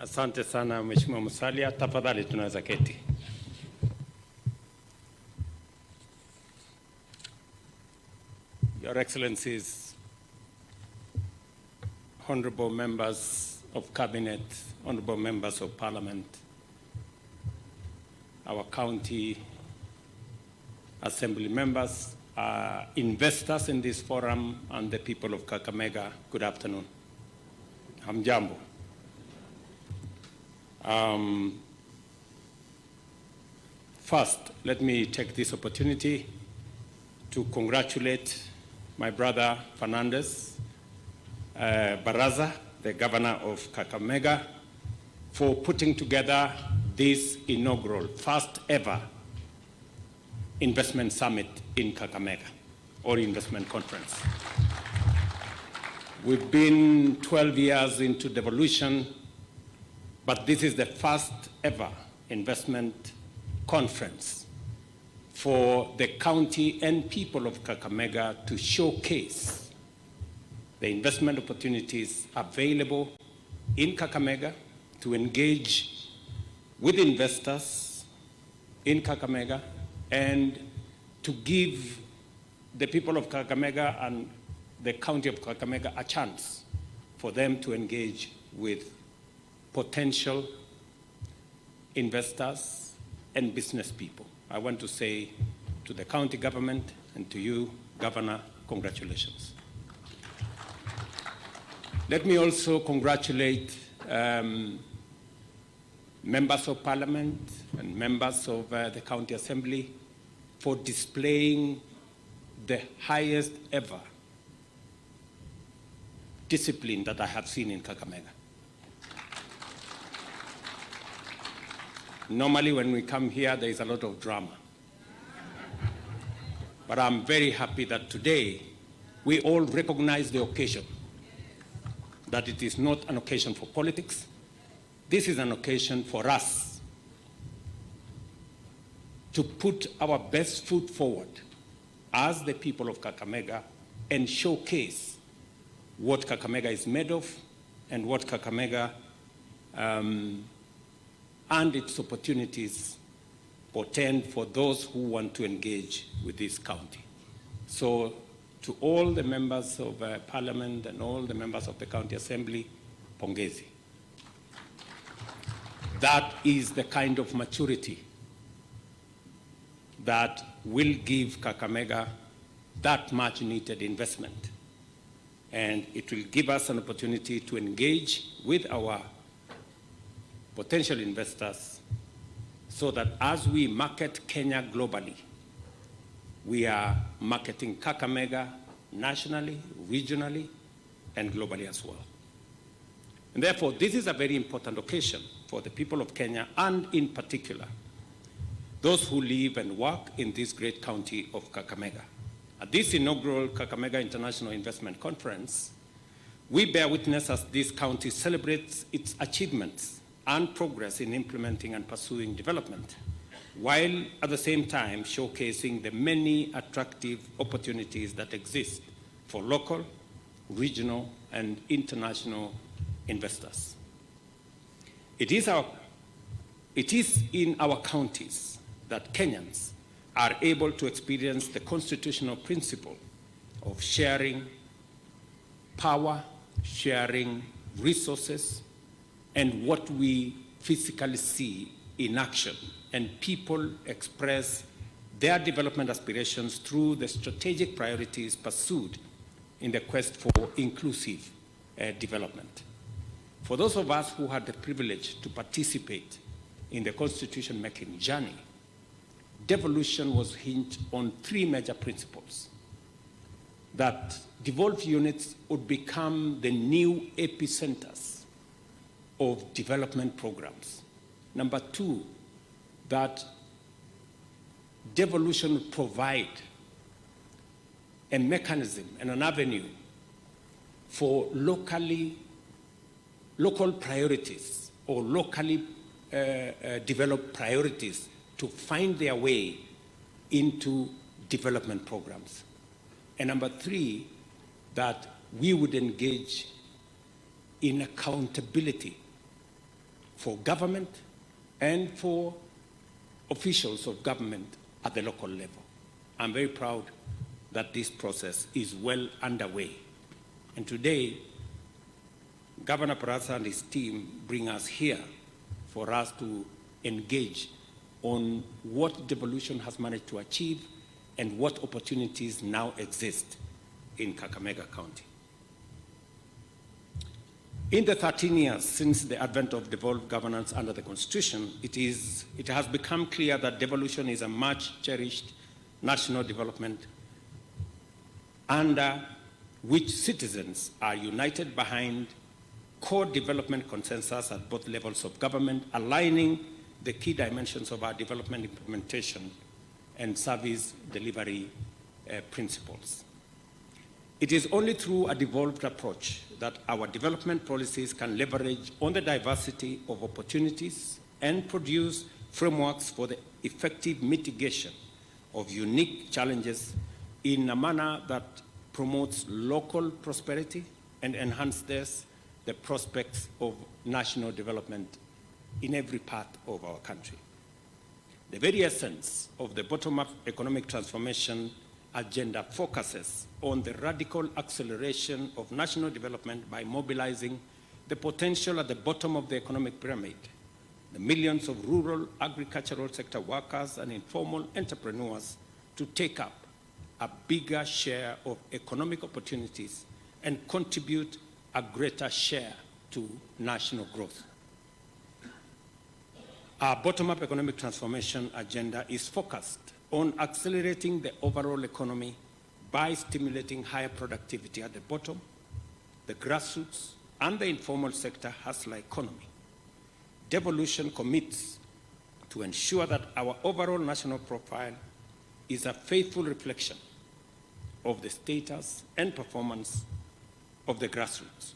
Asante sana Mheshimiwa Musalia, tafadhali tunaweza keti. Your Excellencies, honorable members of Cabinet, honorable members of Parliament, our county assembly members, investors in this forum, and the people of Kakamega, good afternoon. Hamjambo. First, let me take this opportunity to congratulate my brother Fernandez Baraza, the governor of Kakamega, for putting together this inaugural, first ever investment summit in Kakamega, or investment conference. We've been 12 years into devolution, but this is the first ever investment conference for the county and people of Kakamega to showcase the investment opportunities available in Kakamega, to engage with investors in Kakamega, and to give the people of Kakamega and the county of Kakamega a chance for them to engage with potential investors and business people. I want to say to the county government and to you, Governor, congratulations. Let me also congratulate members of Parliament and members of the County Assembly for displaying the highest ever discipline that I have seen in Kakamega. Normally when we come here, there is a lot of drama. But I'm very happy that today we all recognize the occasion, that it is not an occasion for politics. This is an occasion for us to put our best foot forward as the people of Kakamega and showcase what Kakamega is made of and what Kakamega and its opportunities portend for those who want to engage with this county. So to all the members of Parliament and all the members of the County Assembly, pongezi. That is the kind of maturity that will give Kakamega that much needed investment. And it will give us an opportunity to engage with our potential investors so that as we market Kenya globally, we are marketing Kakamega nationally, regionally, and globally as well. And therefore, this is a very important occasion for the people of Kenya, and in particular, those who live and work in this great county of Kakamega. At this inaugural Kakamega International Investment Conference, we bear witness as this county celebrates its achievements and progress in implementing and pursuing development, while at the same time showcasing the many attractive opportunities that exist for local, regional, and international investors. It is in our counties that Kenyans are able to experience the constitutional principle of sharing power, sharing resources, and what we physically see in action, and people express their development aspirations through the strategic priorities pursued in the quest for inclusive development. For those of us who had the privilege to participate in the constitution-making journey, devolution was hinged on three major principles: that devolved units would become the new epicenters of development programs. Number two, that devolution would provide a mechanism and an avenue for local priorities or locally developed priorities to find their way into development programs. And number three, that we would engage in accountability for government and for officials of government at the local level. I'm very proud that this process is well underway. And today, Governor Barasa and his team bring us here for us to engage on what devolution has managed to achieve and what opportunities now exist in Kakamega County. In the 13 years since the advent of devolved governance under the Constitution, it has become clear that devolution is a much cherished national development under which citizens are united behind core development consensus at both levels of government, aligning the key dimensions of our development implementation and service delivery principles. It is only through a devolved approach that our development policies can leverage on the diversity of opportunities and produce frameworks for the effective mitigation of unique challenges in a manner that promotes local prosperity and enhances the prospects of national development in every part of our country. The very essence of the bottom-up economic transformation agenda focuses on the radical acceleration of national development by mobilizing the potential at the bottom of the economic pyramid, the millions of rural agricultural sector workers and informal entrepreneurs to take up a bigger share of economic opportunities and contribute a greater share to national growth. Our bottom-up economic transformation agenda is focused on accelerating the overall economy by stimulating higher productivity at the bottom, the grassroots, and the informal sector hustler economy. Devolution commits to ensure that our overall national profile is a faithful reflection of the status and performance of the grassroots.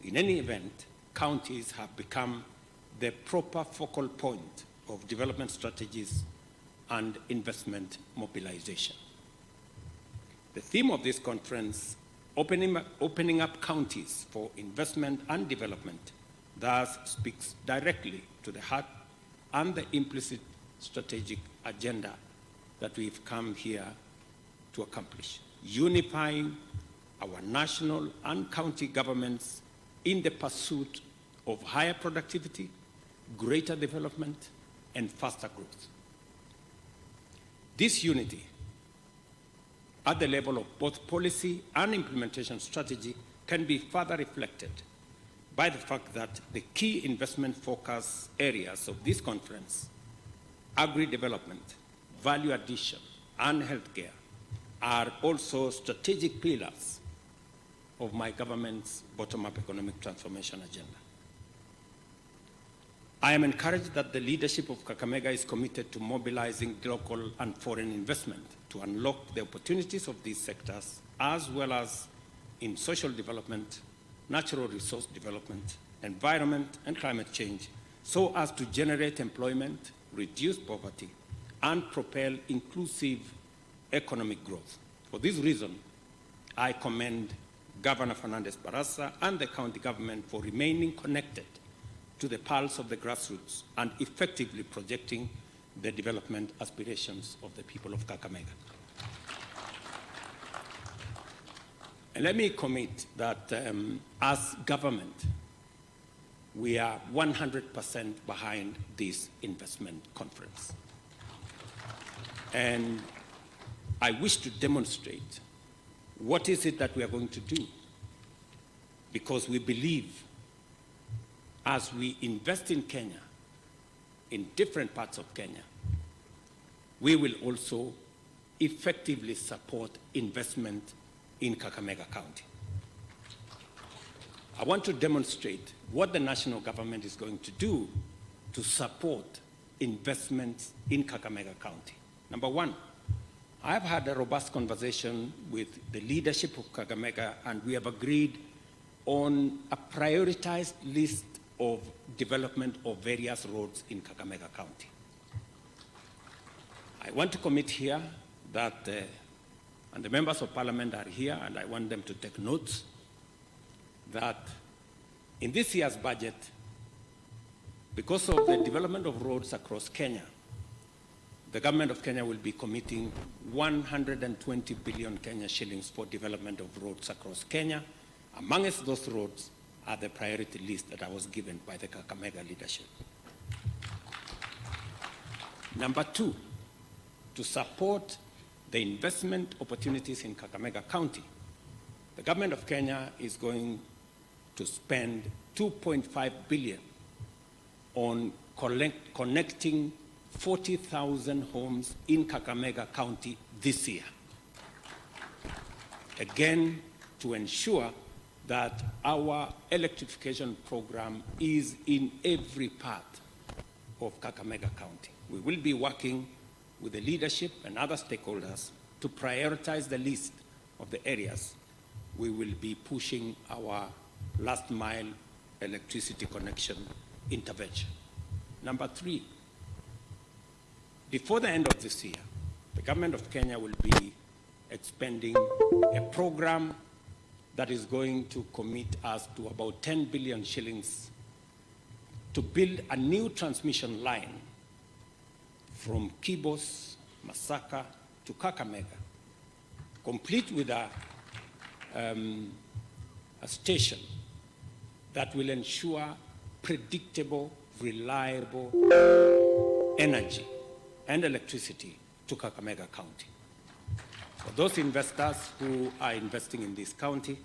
In any event, counties have become the proper focal point of development strategies and investment mobilization. The theme of this conference, opening up counties for investment and development, thus speaks directly to the heart and the implicit strategic agenda that we've come here to accomplish, unifying our national and county governments in the pursuit of higher productivity, greater development, and faster growth. This unity at the level of both policy and implementation strategy can be further reflected by the fact that the key investment focus areas of this conference, agri-development, value addition, and healthcare, are also strategic pillars of my government's bottom-up economic transformation agenda. I am encouraged that the leadership of Kakamega is committed to mobilizing local and foreign investment to unlock the opportunities of these sectors, as well as in social development, natural resource development, environment and climate change, so as to generate employment, reduce poverty, and propel inclusive economic growth. For this reason, I commend Governor Fernandez Barasa and the county government for remaining connected to the pulse of the grassroots and effectively projecting the development aspirations of the people of Kakamega. And let me commit that as government, we are 100% behind this investment conference. And I wish to demonstrate what is it that we are going to do, because we believe as we invest in Kenya, in different parts of Kenya, we will also effectively support investment in Kakamega County. I want to demonstrate what the national government is going to do to support investments in Kakamega County. Number one, I have had a robust conversation with the leadership of Kakamega, and we have agreed on a prioritized list of development of various roads in Kakamega County. I want to commit here that, and the members of parliament are here, and I want them to take notes, that in this year's budget, Because of the development of roads across Kenya, the government of Kenya will be committing 120 billion Kenya shillings for development of roads across Kenya. Amongst those roads are the priority list that I was given by the Kakamega leadership. Number two, to support the investment opportunities in Kakamega County, the government of Kenya is going to spend 2.5 billion on connecting 40,000 homes in Kakamega County this year. Again, to ensure that our electrification program is in every part of Kakamega County. We will be working with the leadership and other stakeholders to prioritize the list of the areas we will be pushing our last mile electricity connection intervention. Number three, before the end of this year, the government of Kenya will be expending a program that is going to commit us to about 10 billion shillings to build a new transmission line from Kibos, Masaka to Kakamega, complete with a station that will ensure predictable, reliable energy and electricity to Kakamega County. For those investors who are investing in this county,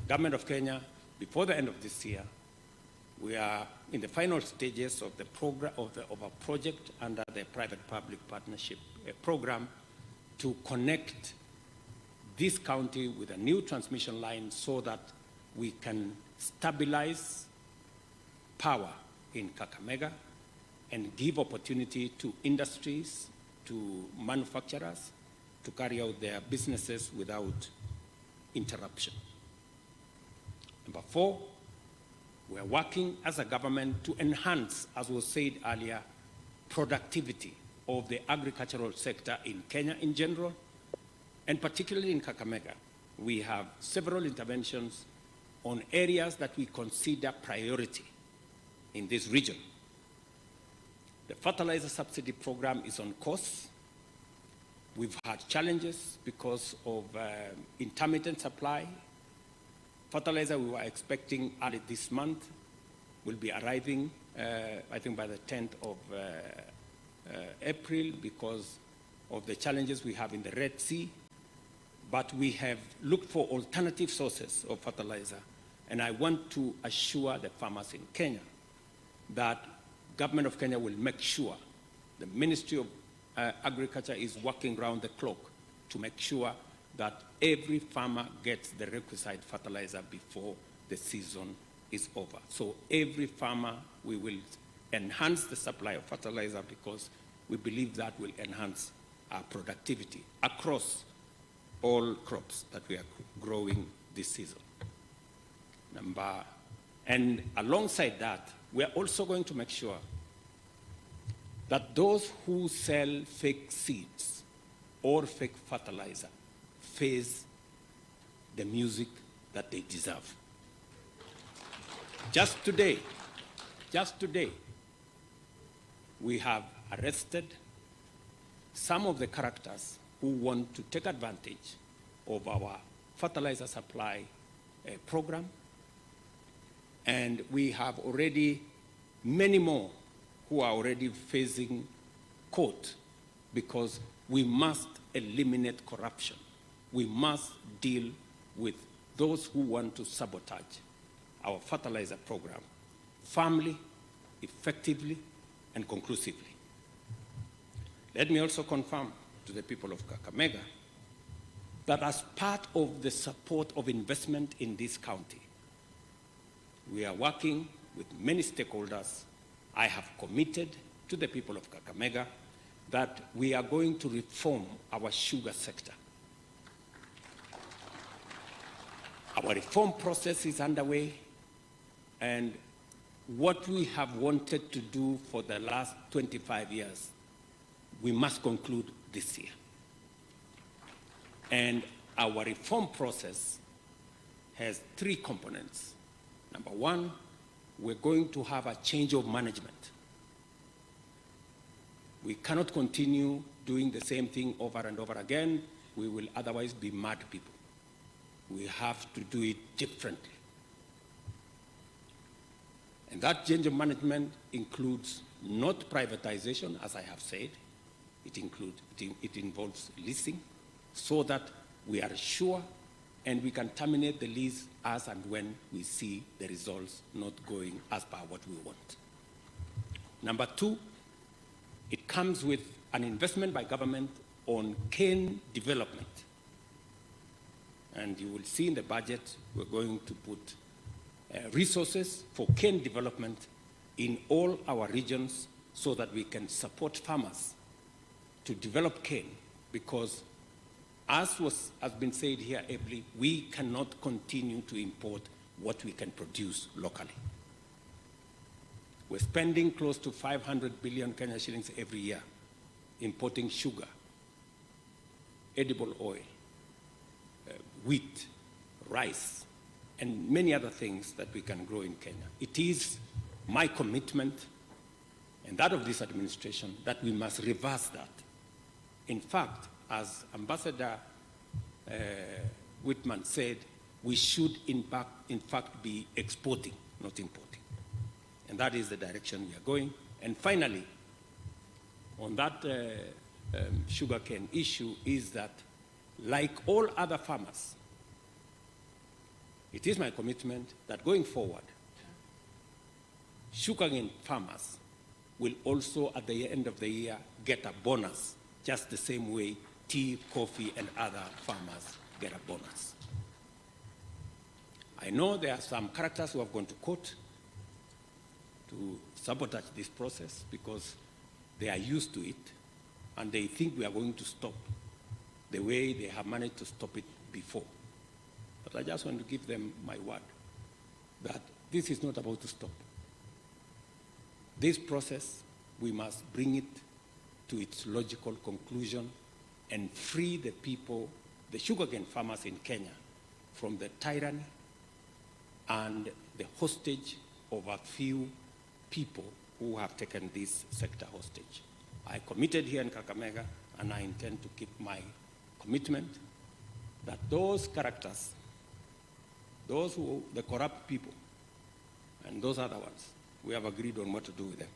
Government of Kenya, before the end of this year, we are in the final stages of the program of a project under the private-public partnership program to connect this county with a new transmission line so that we can stabilize power in Kakamega and give opportunity to industries, to manufacturers, to carry out their businesses without interruption. Number four, we are working as a government to enhance, as was said earlier, productivity of the agricultural sector in Kenya in general, and particularly in Kakamega. We have several interventions on areas that we consider priority in this region. The fertilizer subsidy program is on course. We've had challenges because of intermittent supply. Fertilizer we were expecting early this month will be arriving, I think by the 10th of April because of the challenges we have in the Red Sea. But we have looked for alternative sources of fertilizer. And I want to assure the farmers in Kenya that Government of Kenya will make sure the Ministry of Agriculture is working round the clock to make sure that every farmer gets the requisite fertilizer before the season is over. So every farmer, we will enhance the supply of fertilizer because we believe that will enhance our productivity across all crops that we are growing this season. And alongside that, we are also going to make sure that those who sell fake seeds or fake fertilizer face the music that they deserve. Just today, we have arrested some of the characters who want to take advantage of our fertilizer supply program. And we have already many more who are already facing court because we must eliminate corruption. We must deal with those who want to sabotage our fertilizer program firmly, effectively, and conclusively. Let me also confirm to the people of Kakamega that as part of the support of investment in this county, we are working with many stakeholders. I have committed to the people of Kakamega that we are going to reform our sugar sector. Our reform process is underway, and what we have wanted to do for the last 25 years, we must conclude this year. And our reform process has three components. Number one, we're going to have a change of management. We cannot continue doing the same thing over and over again. We will otherwise be mad people. We have to do it differently. And that change of management includes not privatization, as I have said. It involves leasing, so that we are sure and we can terminate the lease as and when we see the results not going as per what we want. Number two, it comes with an investment by government on cane development. And you will see in the budget, we're going to put resources for cane development in all our regions so that we can support farmers to develop cane, because as has been said here ably, we cannot continue to import what we can produce locally. We're spending close to 500 billion Kenya shillings every year importing sugar, edible oil, wheat, rice, and many other things that we can grow in Kenya. It is my commitment and that of this administration that we must reverse that. In fact, as Ambassador Whitman said, we should in fact be exporting, not importing. And that is the direction we are going. And finally, on that sugarcane issue is that, like all other farmers, it is my commitment that going forward, sugarcane farmers will also at the end of the year get a bonus, just the same way tea, coffee, and other farmers get a bonus. I know there are some characters who have gone to court to sabotage this process because they are used to it and they think we are going to stop the way they have managed to stop it before. But I just want to give them my word that this is not about to stop. This process, we must bring it to its logical conclusion and free the people, the sugarcane farmers in Kenya, from the tyranny and the hostage of a few people who have taken this sector hostage. I committed here in Kakamega, and I intend to keep my commitment that those characters, the corrupt people, and those other ones, we have agreed on what to do with them.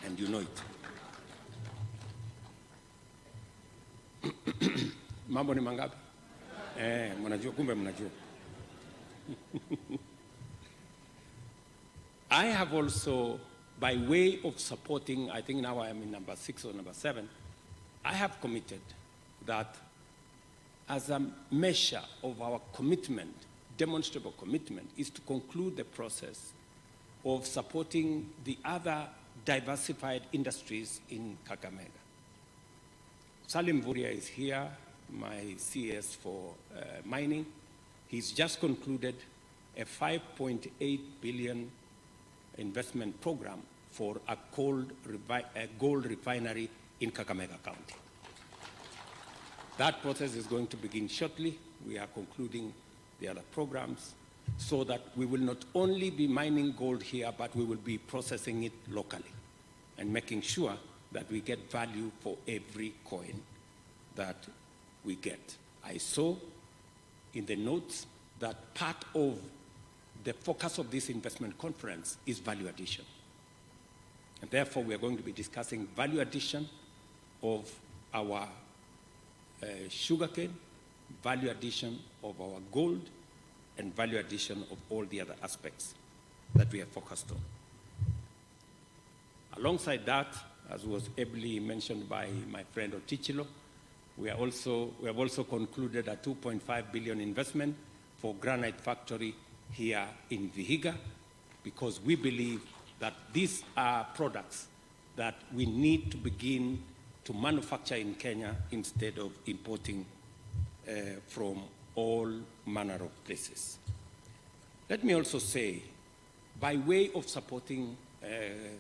And you know it. Mambo ni mangapi? Mnajua, kumbe mnajua. I have also, by way of supporting, I think now I am in number 6 or number 7, I have committed that as a measure of our commitment, demonstrable commitment, is to conclude the process of supporting the other diversified industries in Kakamega. Salim Vuria is here, my CS for mining. He's just concluded a 5.8 billion investment program for a gold refinery in Kakamega County. That process is going to begin shortly. We are concluding the other programs so that we will not only be mining gold here, but we will be processing it locally and making sure that we get value for every coin that we get. I saw in the notes that part of the focus of this investment conference is value addition. And therefore, we are going to be discussing value addition of our sugarcane, value addition of our gold, and value addition of all the other aspects that we are focused on. Alongside that, as was ably mentioned by my friend Otichilo, we have also concluded a 2.5 billion investment for granite factory here in Vihiga, because we believe that these are products that we need to begin to manufacture in Kenya instead of importing from all manner of places. Let me also say, by way of supporting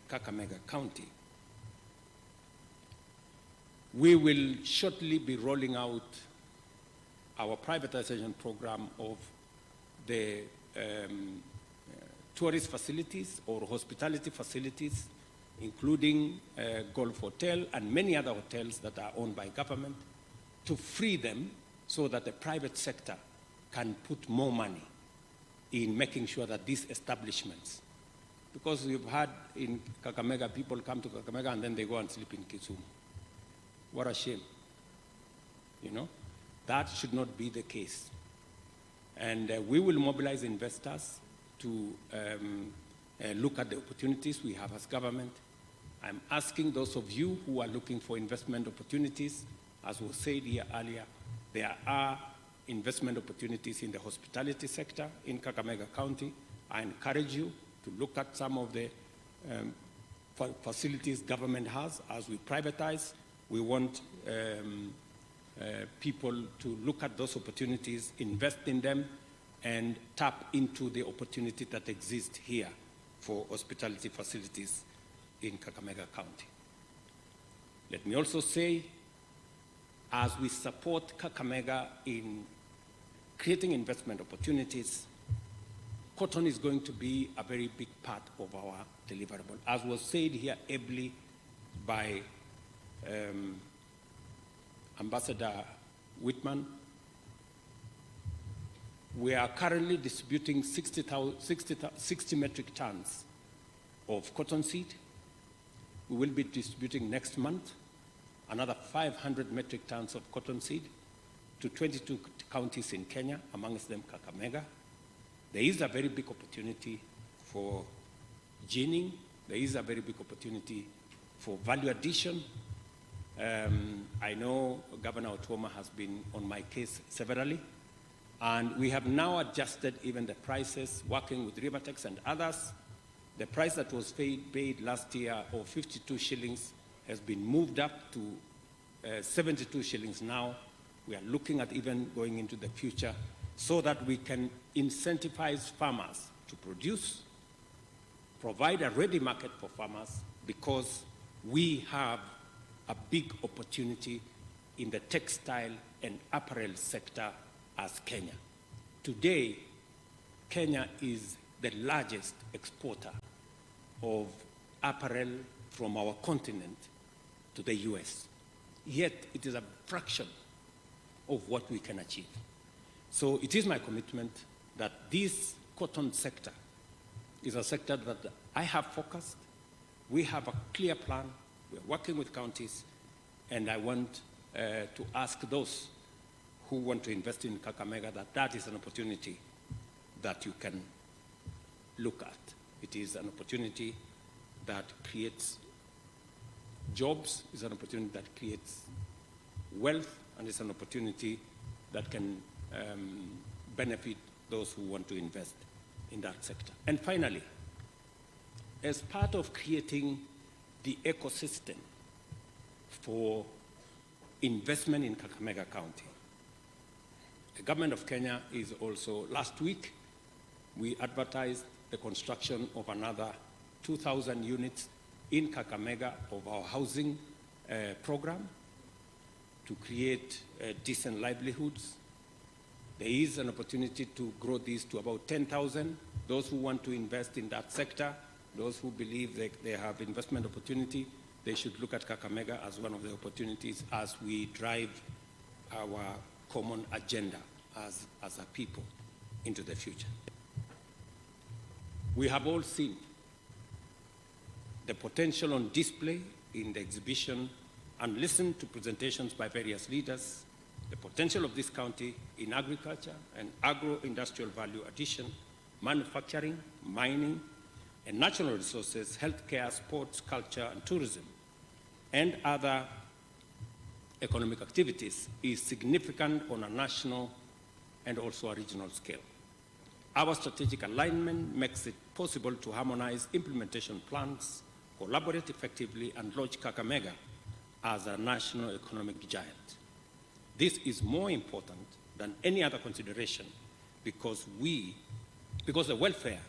Kakamega County, we will shortly be rolling out our privatization program of the tourist facilities or hospitality facilities, including Golf Hotel and many other hotels that are owned by government, to free them so that the private sector can put more money in making sure that these establishments, because we've had in Kakamega, people come to Kakamega and then they go and sleep in Kisumu. What a shame. You know, that should not be the case. And we will mobilize investors to look at the opportunities we have as government. I'm asking those of you who are looking for investment opportunities, as was said here earlier, there are investment opportunities in the hospitality sector in Kakamega County. I encourage you to look at some of the facilities government has as we privatize. We want people to look at those opportunities, invest in them, and tap into the opportunity that exists here for hospitality facilities in Kakamega County. Let me also say, as we support Kakamega in creating investment opportunities, cotton is going to be a very big part of our deliverable. As was said here ably by Ambassador Whitman, we are currently distributing 60 metric tons of cotton seed. We will be distributing next month another 500 metric tons of cotton seed to 22 counties in Kenya, amongst them Kakamega. There is a very big opportunity for ginning. There is a very big opportunity for value addition. I know Governor Otuoma has been on my case severally, and we have now adjusted even the prices, working with Rivertex and others. The price that was paid last year of 52 shillings has been moved up to 72 shillings now. We are looking at even going into the future so that we can incentivize farmers to produce, provide a ready market for farmers, because we have a big opportunity in the textile and apparel sector as Kenya. Today, Kenya is the largest exporter of apparel from our continent to the US. Yet, it is a fraction of what we can achieve. So it is my commitment that this cotton sector is a sector that I have focused. We have a clear plan. We're working with counties, and I want to ask those who want to invest in Kakamega that that is an opportunity that you can look at. It is an opportunity that creates jobs, it's an opportunity that creates wealth, and it's an opportunity that can benefit those who want to invest in that sector. And finally, as part of creating the ecosystem for investment in Kakamega County, the government of Kenya is also, last week, we advertised the construction of another 2,000 units in Kakamega of our housing program to create decent livelihoods. There is an opportunity to grow this to about 10,000. Those who want to invest in that sector, those who believe that they have investment opportunity, they should look at Kakamega as one of the opportunities as we drive our common agenda as a people into the future. We have all seen the potential on display in the exhibition and listened to presentations by various leaders, the potential of this county in agriculture and agro-industrial value addition, manufacturing, mining, and natural resources, healthcare, sports, culture, and tourism, and other economic activities is significant on a national and also a regional scale. Our strategic alignment makes it possible to harmonize implementation plans, collaborate effectively, and launch Kakamega as a national economic giant. This is more important than any other consideration because the welfare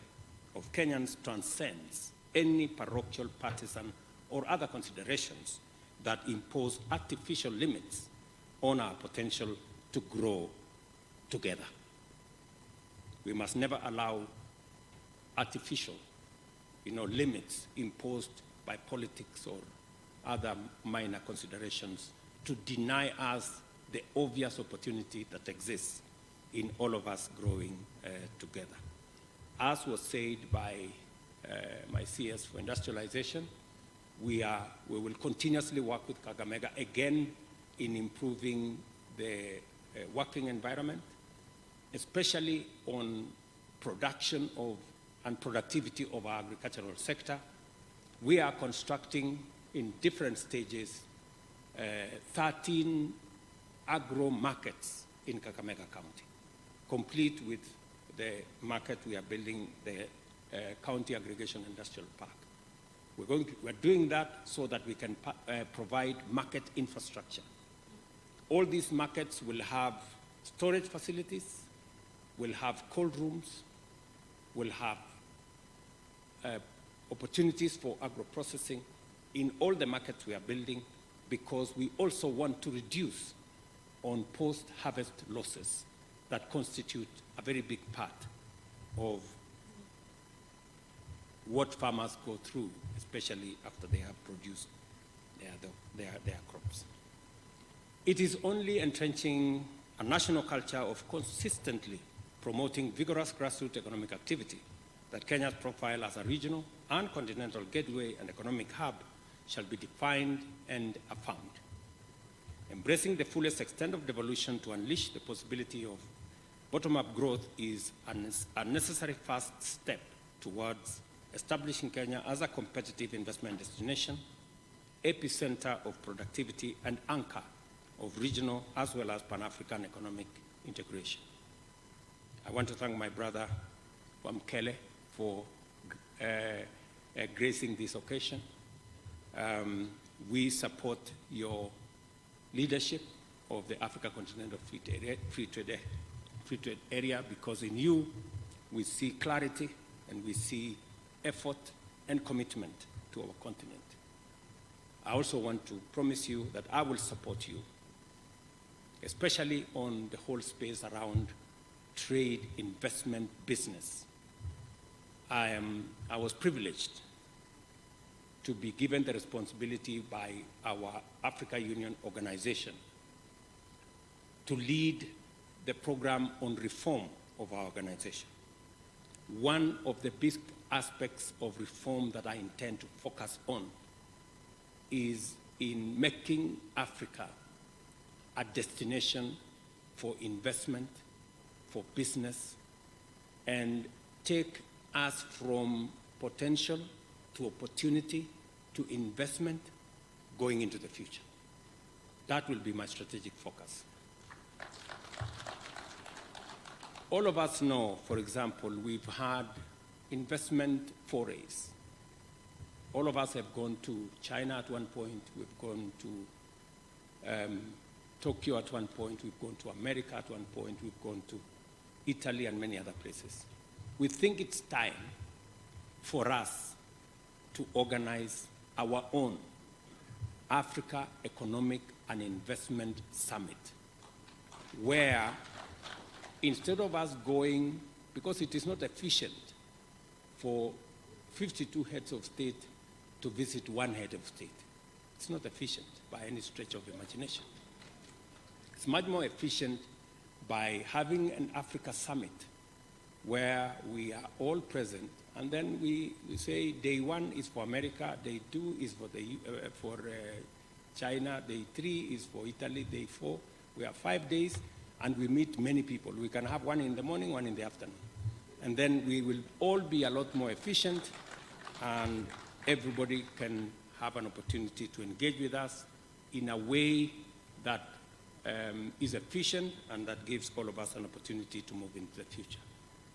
of Kenyans transcends any parochial, partisan, or other considerations that impose artificial limits on our potential to grow together. We must never allow artificial, limits imposed by politics or other minor considerations to deny us the obvious opportunity that exists in all of us growing together. As was said by my CS for industrialization, we will continuously work with Kakamega again in improving the working environment, especially on production and productivity of our agricultural sector. We are constructing in different stages 13 agro markets in Kakamega County, complete with the market we are building, the County Aggregation Industrial Park. We're doing that so that we can provide market infrastructure. All these markets will have storage facilities, will have cold rooms, will have opportunities for agro-processing in all the markets we are building, because we also want to reduce on post-harvest losses that constitute a very big part of what farmers go through, especially after they have produced their crops. It is only entrenching a national culture of consistently promoting vigorous grassroots economic activity that Kenya's profile as a regional and continental gateway and economic hub shall be defined and affirmed. Embracing the fullest extent of devolution to unleash the possibility of bottom-up growth is a necessary first step towards establishing Kenya as a competitive investment destination, epicenter of productivity, and anchor of regional as well as Pan-African economic integration. I want to thank my brother, Wamkele, for gracing this occasion. We support your leadership of the Africa Continental Free Trade Area because in you we see clarity and we see effort and commitment to our continent. I also want to promise you that I will support you, especially on the whole space around trade, investment, business. I was privileged to be given the responsibility by our Africa Union organization to lead the program on reform of our organization. One of the big aspects of reform that I intend to focus on is in making Africa a destination for investment, for business, and take us from potential to opportunity to investment going into the future. That will be my strategic focus. All of us know, for example, we've had investment forays. All of us have gone to China at one point, we've gone to Tokyo at one point, we've gone to America at one point, we've gone to Italy and many other places. We think it's time for us to organize our own Africa Economic and Investment Summit, where instead of us going, because it is not efficient for 52 heads of state to visit one head of state. It's not efficient by any stretch of imagination. It's much more efficient by having an Africa Summit where we are all present, and then we say day one is for America, day two is for China, day three is for Italy, day four. We have 5 days, and we meet many people. We can have one in the morning, one in the afternoon. And then we will all be a lot more efficient, and everybody can have an opportunity to engage with us in a way that is efficient and that gives all of us an opportunity to move into the future.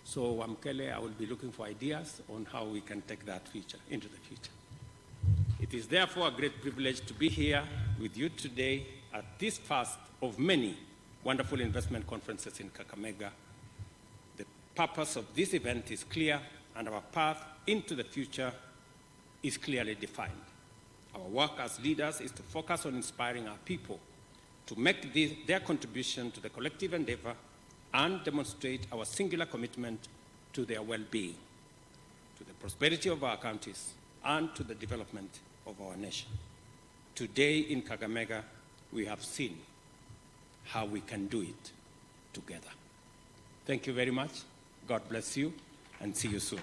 So, Wamkele, I will be looking for ideas on how we can take that feature into the future. It is therefore a great privilege to be here with you today at this first of many wonderful investment conferences in Kakamega. The purpose of this event is clear, and our path into the future is clearly defined. Our work as leaders is to focus on inspiring our people to make their contribution to the collective endeavor and demonstrate our singular commitment to their well-being. to the prosperity of our counties, and to the development of our nation. Today in Kakamega, we have seen how we can do it together. Thank you very much. God bless you, and see you soon.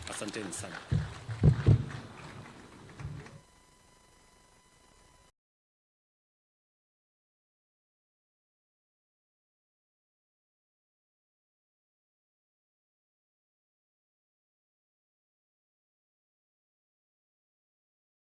Asanteni sana.